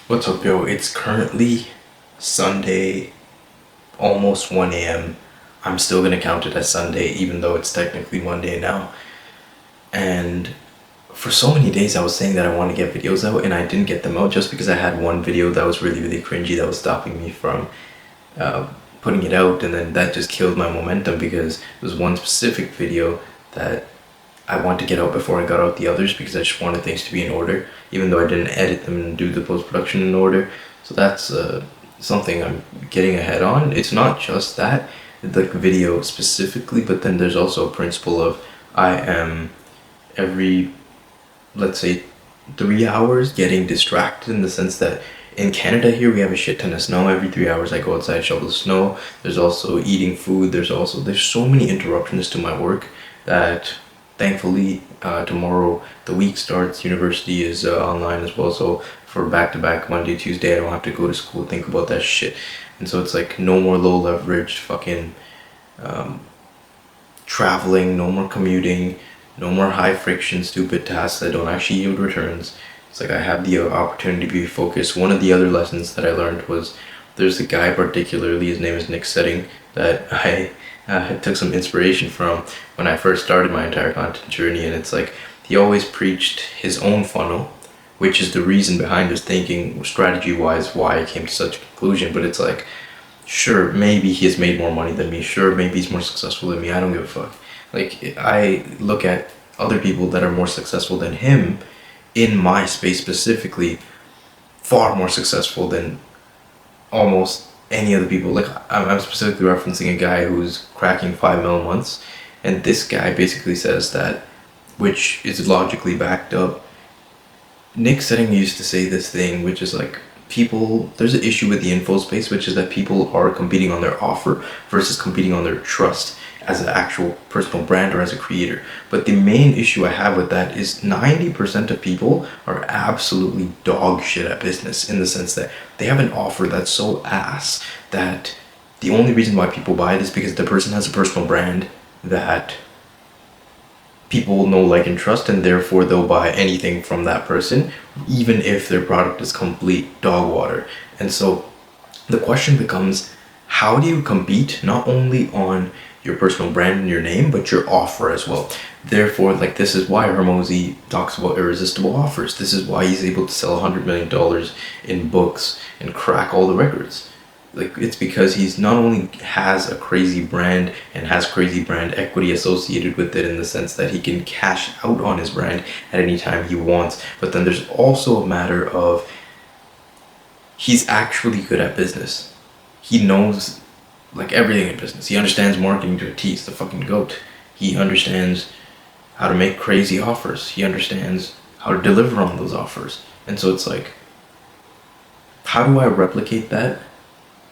What's up, yo? It's currently Sunday, almost 1 a.m. I'm still gonna count it as Sunday, even though it's technically Monday now. And for so many days, I was saying that I want to get videos out, and I didn't get them out just because I had one video that was really, really cringy that was stopping me from uh, putting it out, and then that just killed my momentum because there was one specific video that I want to get out before I got out the others because I just wanted things to be in order, even though I didn't edit them and do the post production in order. So that's something I'm getting ahead on. It's not just that, like video specifically, but then there's also a principle of I am every, let's say, 3 hours getting distracted in the sense that in Canada here we have a shit ton of snow. Every 3 hours I go outside, shovel the snow. There's also eating food. There's so many interruptions to my work that thankfully tomorrow the week starts. University is online as well, so for back to back Monday, Tuesday, I don't have to go to school and think about that shit. And so it's like no more low leveraged fucking traveling, no more commuting, no more high friction, stupid tasks that don't actually yield returns. It's like I have the opportunity to be focused. One of the other lessons that I learned was there's a guy particularly, his name is Nick Setting, that I took some inspiration from when I first started my entire content journey. And it's like he always preached his own funnel, which is the reason behind his thinking strategy wise why I came to such a conclusion. But it's like, sure, maybe he has made more money than me. Sure, maybe he's more successful than me. I don't give a fuck. Like, I look at other people that are more successful than him in my space specifically, far more successful than almost any other people. Like, I'm specifically referencing a guy who's cracking 5 mil months, and this guy basically says that, which is logically backed up. Nick Setting used to say this thing, which is like, people, there's an issue with the info space, which is that people are competing on their offer versus competing on their trust as an actual personal brand or as a creator. But the main issue I have with that is 90% of people are absolutely dog shit at business, in the sense that they have an offer that's so ass that the only reason why people buy it is because the person has a personal brand that people know, like, and trust, and therefore they'll buy anything from that person, even if their product is complete dog water. And so the question becomes, how do you compete not only on your personal brand and your name, but your offer as well? Therefore, like, this is why Hermosi talks about irresistible offers. This is why he's able to sell $100 million in books and crack all the records. Like, it's because he's not only has a crazy brand and has crazy brand equity associated with it, in the sense that he can cash out on his brand at any time he wants, but then there's also a matter of he's actually good at business. He knows, like, everything in business. He understands marketing to a T. He's the fucking goat. He understands how to make crazy offers. He understands how to deliver on those offers. And so it's like, how do I replicate that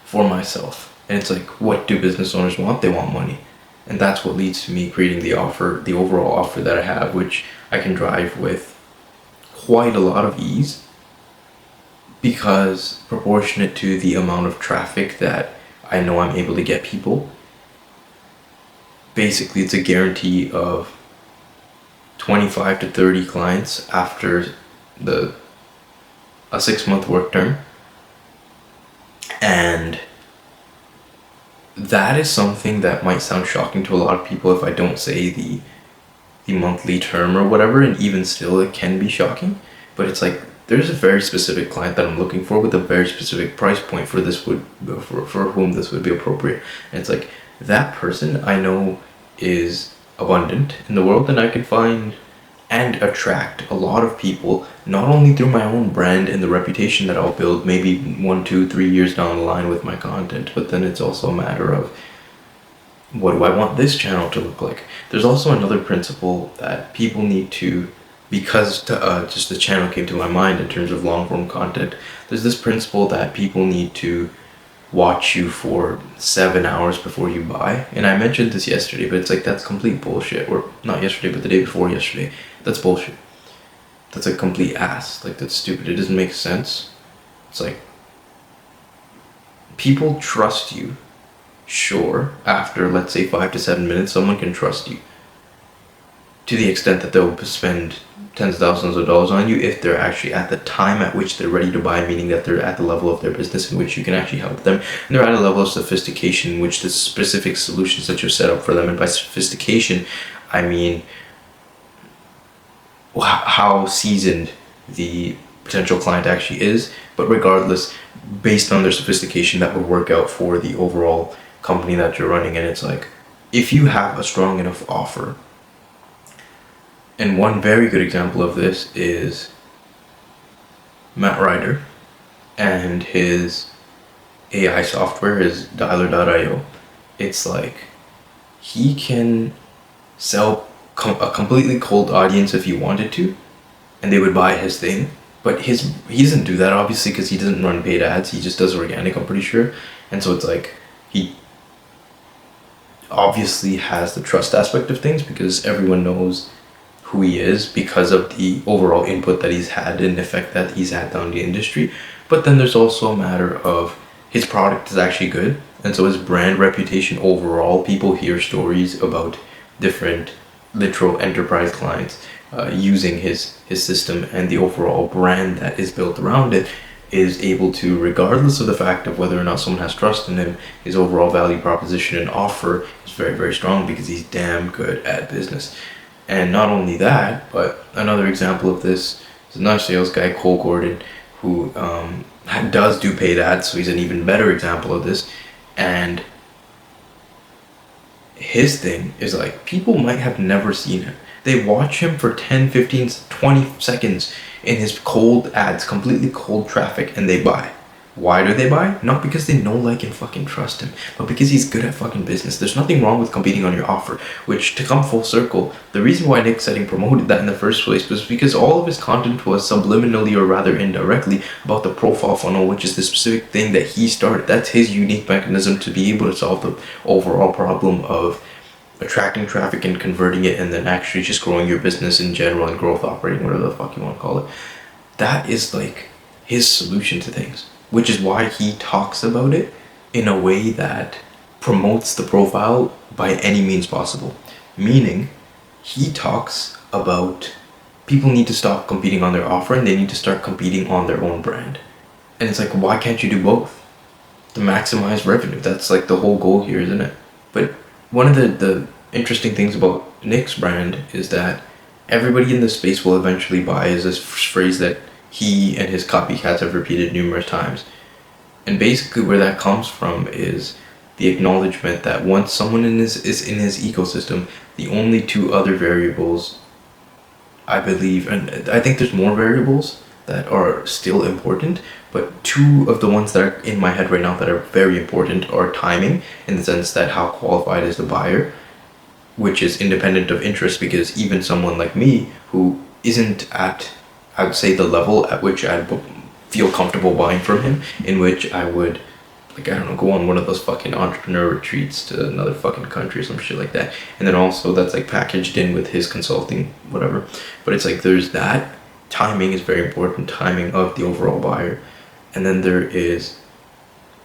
for myself? And it's like, what do business owners want? They want money. And that's what leads to me creating the offer, the overall offer that I have, which I can drive with quite a lot of ease, because proportionate to the amount of traffic that I know I'm able to get people, basically it's a guarantee of 25 to 30 clients after a 6-month work term. And that is something that might sound shocking to a lot of people if I don't say the monthly term or whatever, and even still it can be shocking. But it's like, there's a very specific client that I'm looking for with a very specific price point for whom this would be appropriate. And it's like, that person I know is abundant in the world, and I can find and attract a lot of people, not only through my own brand and the reputation that I'll build maybe 1, 2, 3 years down the line with my content, but then it's also a matter of, what do I want this channel to look like? There's also another principle that people need to, because just the channel came to my mind in terms of long form content, there's this principle that people need to watch you for 7 hours before you buy. And I mentioned this yesterday, but it's like, that's complete bullshit. Or not yesterday, but the day before yesterday. That's bullshit. That's a complete ass. Like, that's stupid. It doesn't make sense. It's like, people trust you. Sure, after, let's say, 5 to 7 minutes, someone can trust you. to the extent that they'll spend tens of thousands of dollars on you if they're actually at the time at which they're ready to buy, meaning that they're at the level of their business in which you can actually help them, and they're at a level of sophistication in which the specific solutions that you set up for them, and by sophistication I mean how seasoned the potential client actually is, but regardless, based on their sophistication, that would work out for the overall company that you're running. And it's like, if you have a strong enough offer, and one very good example of this is Matt Ryder and his AI software, his dialer.io. It's like, he can sell a completely cold audience if he wanted to, and they would buy his thing. But he doesn't do that, obviously, because he doesn't run paid ads. He just does organic, I'm pretty sure. And so it's like, he obviously has the trust aspect of things because everyone knows who he is because of the overall input that he's had and effect that he's had on the industry. But then there's also a matter of his product is actually good, and so his brand reputation overall, people hear stories about different literal enterprise clients using his system, and the overall brand that is built around it is able to, regardless of the fact of whether or not someone has trust in him, his overall value proposition and offer is very, very strong because he's damn good at business. And not only that, but another example of this is another sales guy, Cole Gordon, who does do paid ads, so he's an even better example of this. And his thing is like, people might have never seen him. They watch him for 10, 15, 20 seconds in his cold ads, completely cold traffic, and they buy. Why do they buy? Not because they know, like, and fucking trust him, but because he's good at fucking business. There's nothing wrong with competing on your offer, which, to come full circle, the reason why Nick Setting promoted that in the first place was because all of his content was subliminally, or rather indirectly, about the profile funnel, which is the specific thing that he started. That's his unique mechanism to be able to solve the overall problem of attracting traffic and converting it, and then actually just growing your business in general and growth operating, whatever the fuck you want to call it. That is like his solution to things, which is why he talks about it in a way that promotes the profile by any means possible. Meaning, he talks about people need to stop competing on their offer and they need to start competing on their own brand. And it's like, why can't you do both? To maximize revenue. That's like the whole goal here, isn't it? But one of the interesting things about Nick's brand is that everybody in the space will eventually buy, is this phrase that he and his copycats have repeated numerous times. And basically where that comes from is the acknowledgement that once someone is in his ecosystem, the only two other variables, I believe, and I think there's more variables that are still important, but two of the ones that are in my head right now that are very important are timing, in the sense that how qualified is the buyer, which is independent of interest, because even someone like me who isn't at, I would say, the level at which I'd feel comfortable buying from him, in which I would, like, I don't know, go on one of those fucking entrepreneur retreats to another fucking country or some shit like that. And then also that's like packaged in with his consulting, whatever. But it's like, there's that. Timing is very important, timing of the overall buyer. And then there is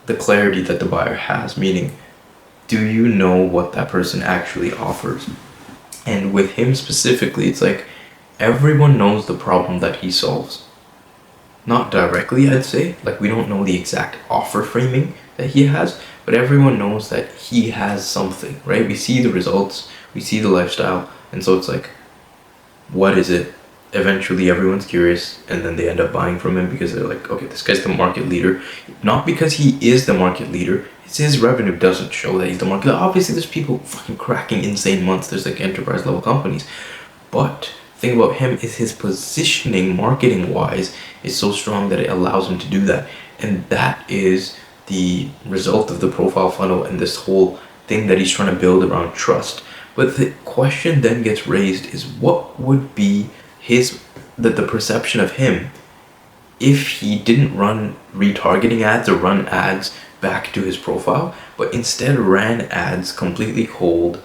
the clarity that the buyer has, meaning, do you know what that person actually offers? And with him specifically, it's like, everyone knows the problem that he solves. Not directly, I'd say. Like, we don't know the exact offer framing that he has, but everyone knows that he has something, right? We see the results, we see the lifestyle, and so it's like, what is it? Eventually everyone's curious, and then they end up buying from him because they're like, okay, this guy's the market leader. Not because he is the market leader, it's his revenue doesn't show that he's the market leader. Obviously there's people fucking cracking insane months, there's like enterprise level companies, but the thing about him is his positioning marketing wise is so strong that it allows him to do that. And that is the result of the profile funnel and this whole thing that he's trying to build around trust. But the question then gets raised is, what would be the perception of him if he didn't run retargeting ads or run ads back to his profile, but instead ran ads completely cold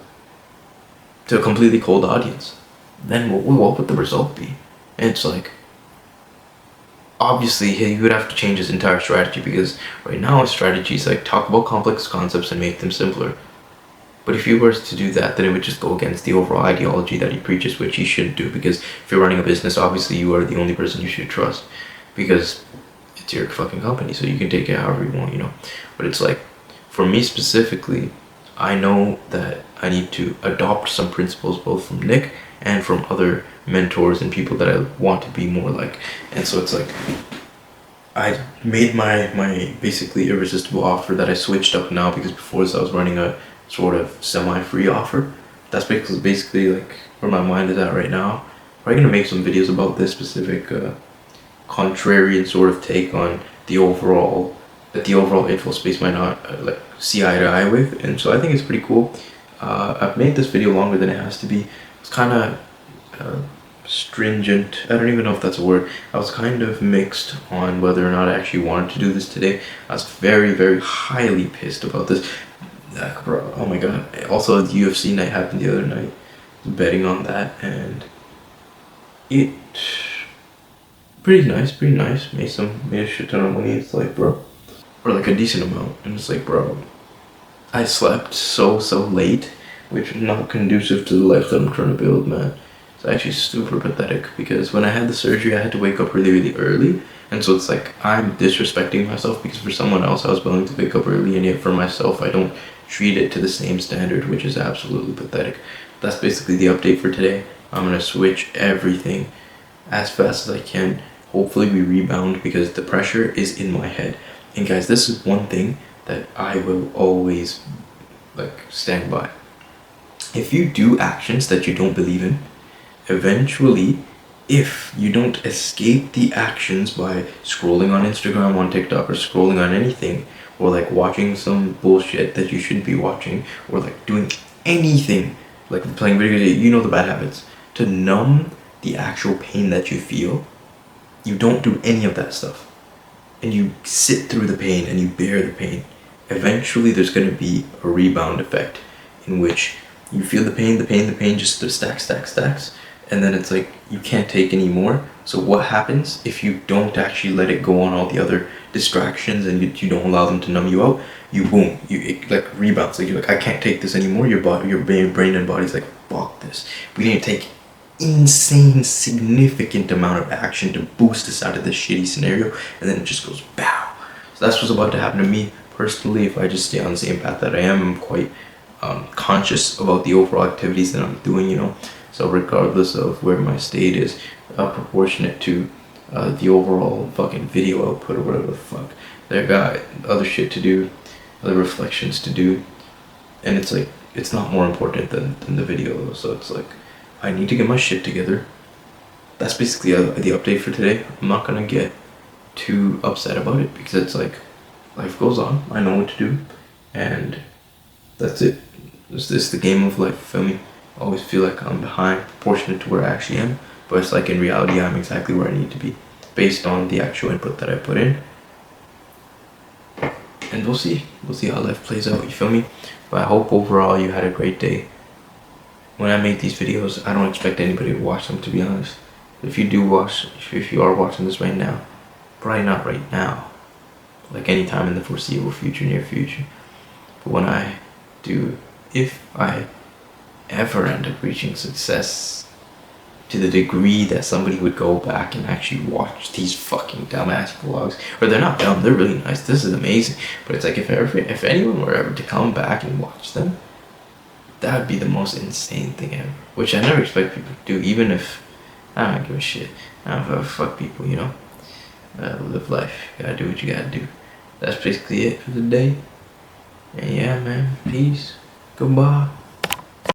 to a completely cold audience? Then what would the result be? And it's like, obviously he would have to change his entire strategy, because right now his strategy is like, talk about complex concepts and make them simpler. But if he were to do that, then it would just go against the overall ideology that he preaches, which he shouldn't do, because if you're running a business, obviously you are the only person you should trust, because it's your fucking company, so you can take it however you want, you know. But it's like, for me specifically, I know that I need to adopt some principles both from Nick and from other mentors and people that I want to be more like. And so it's like, I made my basically irresistible offer that I switched up now, because before this I was running a sort of semi-free offer. That's basically like where my mind is at right now. I'm gonna make some videos about this specific contrarian sort of take on the overall, that the overall info space might not like see eye to eye with, and so I think it's pretty cool. I've made this video longer than it has to be. It's kind of stringent, I don't even know if that's a word. I was kind of mixed on whether or not I actually wanted to do this today. I was very highly pissed about this. Bro, oh my god. Also, the UFC night happened the other night. I was betting on that, and it pretty nice. Made a shit ton of money. It's like, bro, or like a decent amount. And it's like, bro, I slept so late, which is not conducive to the life that I'm trying to build, man. It's actually super pathetic, because when I had the surgery, I had to wake up really early. And so it's like, I'm disrespecting myself, because for someone else I was willing to wake up early, and yet for myself I don't treat it to the same standard, which is absolutely pathetic. That's basically the update for today. I'm gonna switch everything as fast as I can. Hopefully we rebound, because the pressure is in my head. And guys, this is one thing that I will always like stand by. If you do actions that you don't believe in, eventually, if you don't escape the actions by scrolling on Instagram, on TikTok, or scrolling on anything, or like watching some bullshit that you shouldn't be watching, or like doing anything, like playing video games, you know, the bad habits, to numb the actual pain that you feel, you don't do any of that stuff. And you sit through the pain and you bear the pain. Eventually there's going to be a rebound effect in which you feel the pain just stacks, and then it's like you can't take any more. So what happens if you don't actually let it go on all the other distractions, and you don't allow them to numb you out? It like rebounds. Like you're like, I can't take this anymore. Your brain and body's like, fuck this. We need to take insane significant amount of action to boost us out of this shitty scenario, and then it just goes bow. So that's what's about to happen to me personally. If I just stay on the same path that I am, I'm quite conscious about the overall activities that I'm doing, you know. So regardless of where my state is, proportionate to the overall fucking video output or whatever the fuck, I got other shit to do, other reflections to do, and it's like, it's not more important than the video. So it's like, I need to get my shit together. That's basically the update for today. I'm not gonna get too upset about it, because it's like, life goes on. I know what to do, and that's it. It's this the game of life, feel me? I always feel like I'm behind proportionate to where I actually am, but it's like in reality I'm exactly where I need to be based on the actual input that I put in. And we'll see how life plays out, you feel me? But I hope overall you had a great day. When I make these videos, I don't expect anybody to watch them, to be honest. If you are watching this right now, probably not right now, like anytime in the foreseeable future, near future. But when I do, if I ever end up reaching success to the degree that somebody would go back and actually watch these fucking dumbass vlogs, or they're not dumb, they're really nice, this is amazing, but it's like, if anyone were ever to come back and watch them, that would be the most insane thing ever, which I never expect people to do, even if I don't give a shit. I don't give a fuck people, you know. Live life, you gotta do what you gotta do. That's basically it for the day. And yeah, man, peace, goodbye.